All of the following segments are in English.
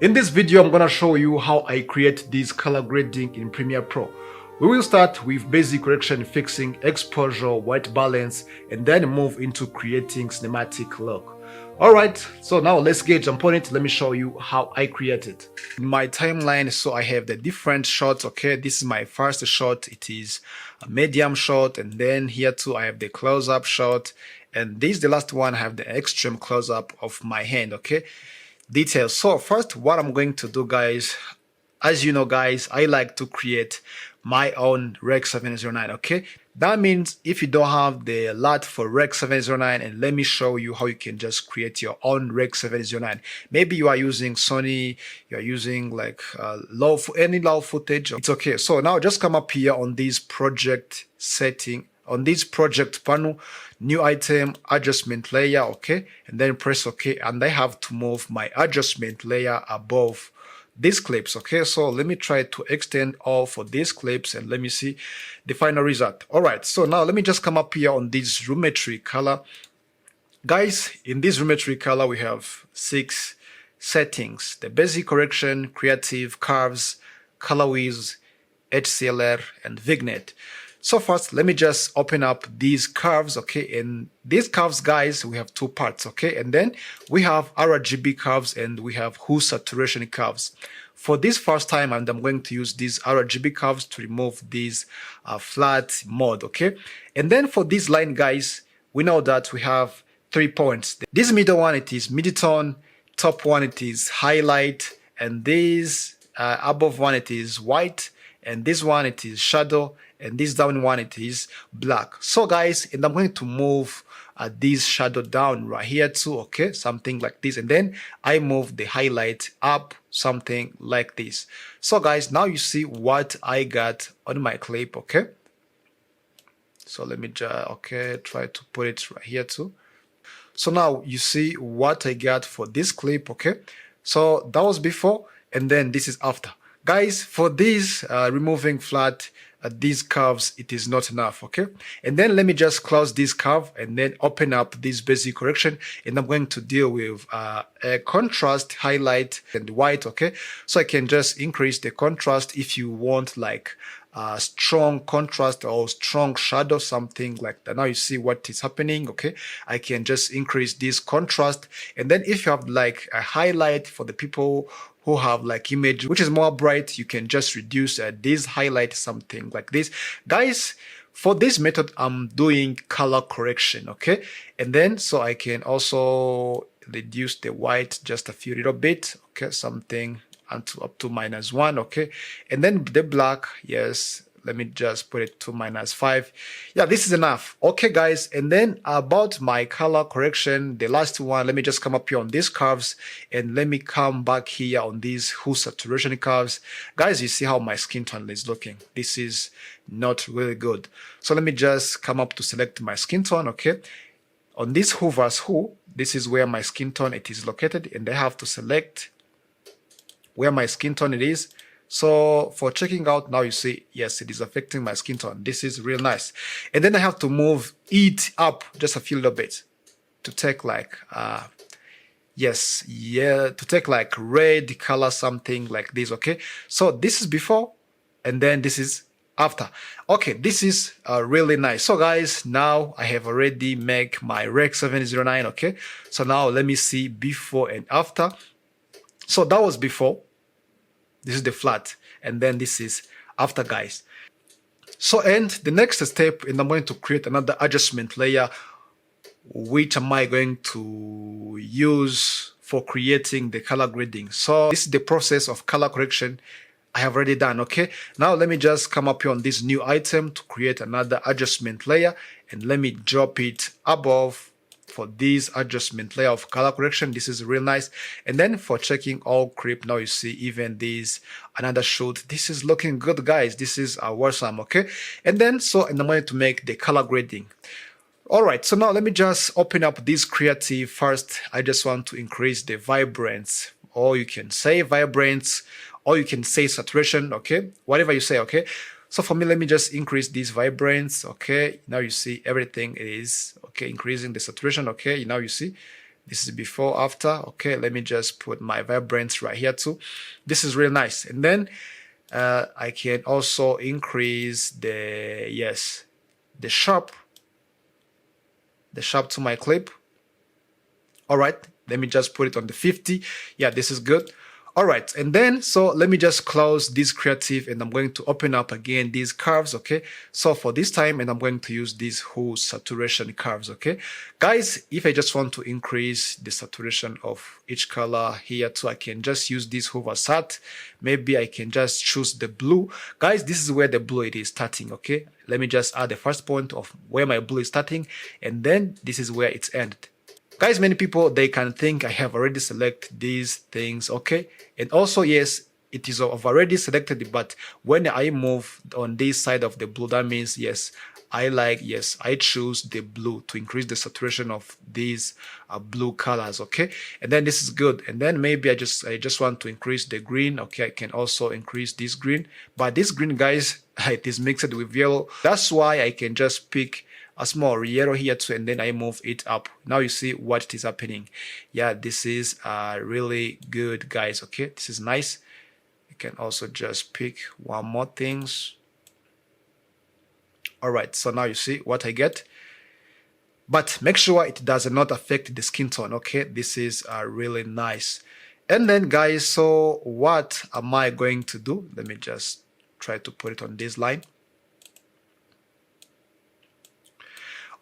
In this video, I'm gonna show you how I create this color grading in Premiere Pro. We will start with basic correction, fixing exposure, white balance, and then move into creating cinematic look. Alright, so now let's get jump on it. Let me show you how I create it. In my timeline, so I have the different shots, okay? This is my first shot. It is a medium shot, and then here too I have the close-up shot, and this the last one. I have the extreme close-up of my hand, okay? Details. So first, what I'm going to do, guys, as you know, guys, I like to create my own Rec 709, okay? That means if you don't have the LUT for Rec 709, and let me show you how you can just create your own Rec 709. Maybe you are using Sony, you are using like any low footage, it's okay. So now just come up here on this project setting, on this project panel, new item, adjustment layer, okay, and then press OK, and I have to move my adjustment layer above these clips, okay? So let me try to extend all for these clips, and let me see the final result. All right, so now let me just come up here on this Lumetri Color. Guys, in this Lumetri Color, we have 6 settings: the basic correction, creative, curves, color wheels, HCLR, and vignette. So first, let me just open up these curves, okay? And these curves, guys, we have 2 parts, okay? And then we have RGB curves and we have hue saturation curves. For this first time, and I'm going to use these RGB curves to remove these flat mode, okay? And then for this line, guys, we know that we have 3 points. This middle one, it is mid-tone, top one, it is highlight, and this above one, it is white, and this one, it is shadow, and this down one, it is black. So guys, and I'm going to move this shadow down right here too, okay, something like this, and then I move the highlight up, something like this. So guys, now you see what I got on my clip, okay? So let me just, okay, try to put it right here too. So now you see what I got for this clip, okay? So that was before, and then this is after. Guys, for this removing flat these curves, it is not enough, okay? And then let me just close this curve and then open up this basic correction, and I'm going to deal with a contrast, highlight, and white, okay? So I can just increase the contrast if you want like strong contrast or strong shadow, something like that. Now you see what is happening, okay? I can just increase this contrast, and then if you have like a highlight for the people who have like image which is more bright, you can just reduce this highlight, something like this. Guys, for this method, I'm doing color correction, okay? And then so I can also reduce the white just a few little bit, okay, something until up to -1, okay? And then the black, yes, let me just put it to -5. Yeah, this is enough. Okay, guys, and then about my color correction, the last one, let me just come up here on these curves, and let me come back here on these hue saturation curves. Guys, you see how my skin tone is looking. This is not really good. So let me just come up to select my skin tone, okay? On this hue versus hue, this is where my skin tone it is located, and I have to select where my skin tone it is. So for checking out, now you see, yes, it is affecting my skin tone. This is real nice. And then I have to move it up just a few little bit to take like, yes, yeah, to take like red color, something like this, okay? So this is before, and then this is after. Okay, this is really nice. So guys, now I have already make my Rec 709, okay? So now let me see before and after. So that was before. This is the flat, and then this is after, guys. So and the next step, and I'm going to create another adjustment layer, which am I going to use for creating the color grading. So this is the process of color correction I have already done, okay? Now let me just come up here on this new item to create another adjustment layer, and let me drop it above for this adjustment layer of color correction. This is real nice. And then for checking all creep, now you see even this another shoot. This is looking good, guys. This is awesome, okay? And then so and I'm going to make the color grading. All right, so now let me just open up this creative. First, I just want to increase the vibrance, or you can say vibrance, or you can say saturation, okay? Whatever you say, okay? So for me, let me just increase this vibrance, okay? Now you see everything is, okay, increasing the saturation, okay? Now you see This is before, after. Okay, let me just put my vibrance right here too. This is really nice. And then I can also increase the sharp to my clip. All right, let me just put it on the 50. Yeah, this is good. All right, and then so let me just close this creative, and I'm going to open up again these curves. Okay, so for this time, and I'm going to use these whole saturation curves. Okay, guys, if I just want to increase the saturation of each color here too, I can just use this hover sat. Maybe I can just choose the blue. Guys, this is where the blue it is starting. Okay, let me just add the first point of where my blue is starting, and then this is where it's ended. Guys, many people, they can think I have already selected these things, okay? And also, yes, it is I've already selected it, but when I move on this side of the blue, that means, yes, I choose the blue to increase the saturation of these blue colors, okay? And then this is good. And then maybe I just want to increase the green, okay? I can also increase this green, but this green, guys, it is mixed with yellow. That's why I can just pick a small yellow here too, and then I move it up. Now you see what is happening. Yeah, this is really good, guys. Okay, this is nice. You can also just pick one more things. All right, so now you see what I get, but make sure it does not affect the skin tone. Okay, this is really nice. And then, guys, so what am I going to do? Let me just try to put it on this line.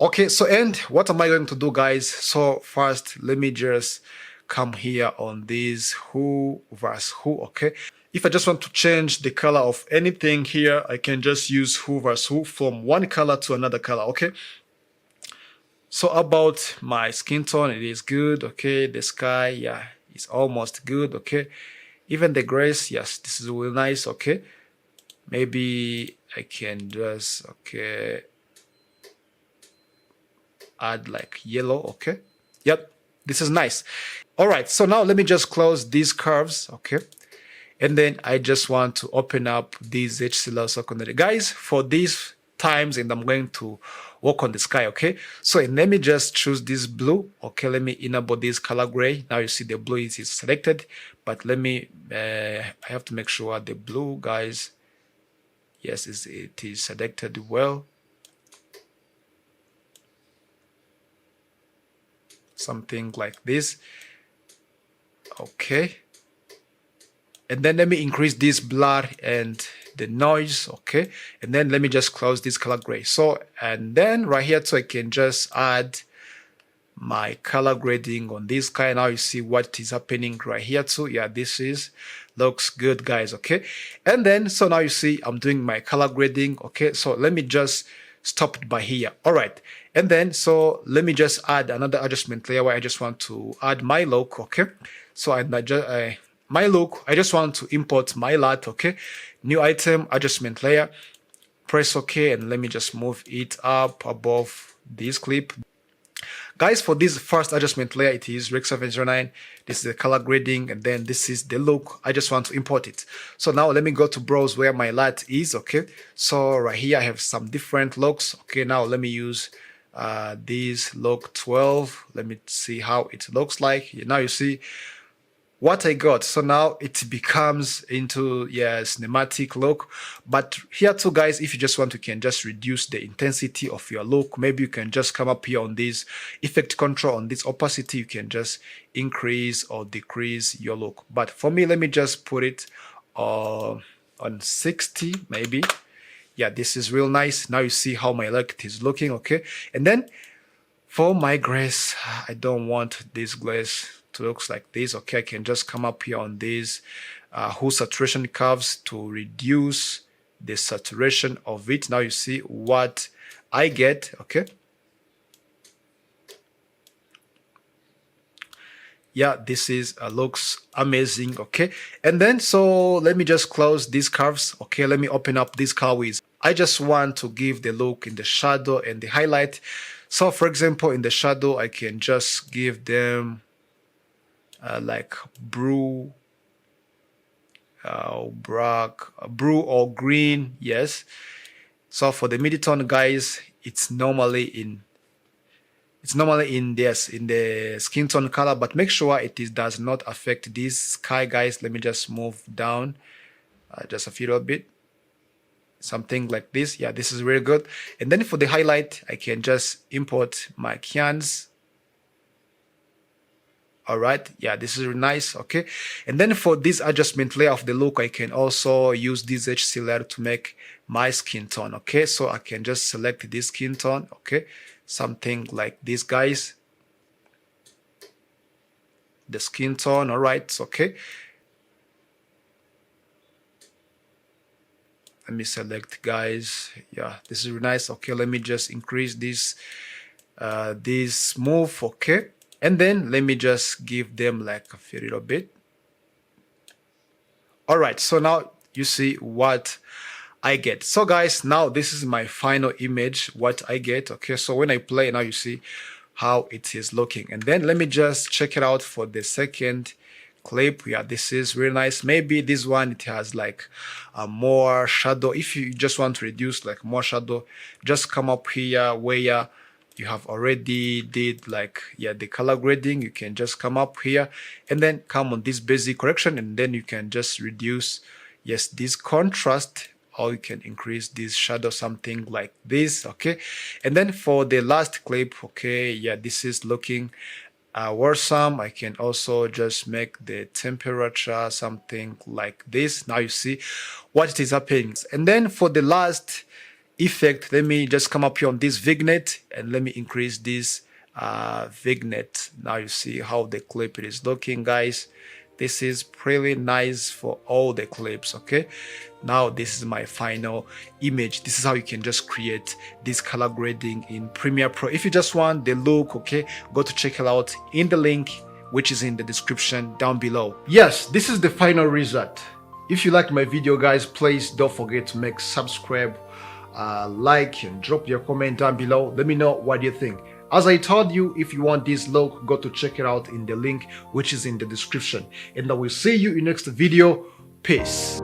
Okay, so and what am I going to do, guys? So first, let me just come here on this who versus who, okay? If I just want to change the color of anything here, I can just use who versus who from one color to another color, okay? So about my skin tone, it is good, okay? The sky, yeah, it's almost good, okay? Even the grace, yes, this is really nice, okay? Maybe I can just, okay, add like yellow, okay? Yep, this is nice. All right, so now let me just close these curves, okay? And then I just want to open up these HCL secondary. Guys, for these times, and I'm going to work on the sky, okay? So let me just choose this blue, okay? Let me enable this color gray. Now you see the blue is selected, but let me, I have to make sure the blue, guys, yes, it is selected well. Something like this. Okay. And then let me increase this blur and the noise. Okay. And then let me just close this color gray. So, and then right here, so I can just add my color grading on this guy. Now you see what is happening right here too. Yeah, this is looks good, guys. Okay. And then, so now you see I'm doing my color grading. Okay. So let me just stop it by here. All right. And then, so let me just add another adjustment layer where I just want to add my look, okay? So my look, I just want to import my LUT, okay? New item, adjustment layer, press OK, and let me just move it up above this clip. Guys, for this first adjustment layer, it is Rec 709. This is the color grading, and then this is the look. I just want to import it. So now let me go to browse where my LUT is, okay? So right here, I have some different looks. Okay, now let me use this look 12. Let me see how it looks like. Now you see what I got. So now it becomes into, yeah, cinematic look. But here too, guys, if you just want, you can just reduce the intensity of your look. Maybe you can just come up here on this effect control, on this opacity. You can just increase or decrease your look. But for me, let me just put it on 60 maybe. Yeah, this is real nice. Now you see how my look is looking, okay? And then for my grace, I don't want this glaze to look like this, okay? I can just come up here on these whole saturation curves to reduce the saturation of it. Now you see what I get, okay? Yeah, this is looks amazing, okay? And then, so let me just close these curves, okay? Let me open up these colorways. I just want to give the look in the shadow and the highlight. So for example, in the shadow, I can just give them like brew or green, yes. So for the mid-tone, guys, it's normally It's normally in the skin tone color, but make sure does not affect this sky, guys. Let me just move down just a little bit, something like this. Yeah, this is really good. And then for the highlight, I can just import my cans. All right, yeah, this is really nice. Okay, and then for this adjustment layer of the look, I can also use this HC layer to make my skin tone. Okay, so I can just select this skin tone. Okay, something like this, guys. The skin tone. All right, okay. Let me select, guys. Yeah, this is really nice. Okay, let me just increase this move. Okay. And then let me just give them like a little bit. All right, so now you see what I get. So guys, now this is my final image, what I get. Okay, so when I play, now you see how it is looking. And then let me just check it out for the second clip. Yeah, this is really nice. Maybe this one, it has like more shadow. If you just want to reduce like more shadow, just come up here where you have already did like, yeah, the color grading. You can just come up here and then come on this basic correction, and then you can just reduce, yes, this contrast, or you can increase this shadow, something like this. Okay, and then for the last clip, okay, yeah, this is looking worrisome. I can also just make the temperature something like this. Now you see what is happening. And then for the last effect, let me just come up here on this vignette and let me increase this vignette. Now you see how the clip is looking, guys. This is pretty nice for all the clips. Okay, now this is my final image. This is how you can just create this color grading in Premiere Pro. If you just want the look, okay, go to check it out in the link which is in the description down below. Yes, this is the final result. If you like my video, guys, please don't forget to make subscribe, like, and drop your comment down below. Let me know what you think. As I told you, if you want this look, go to check it out in the link which is in the description. And I will see you in next video. Peace.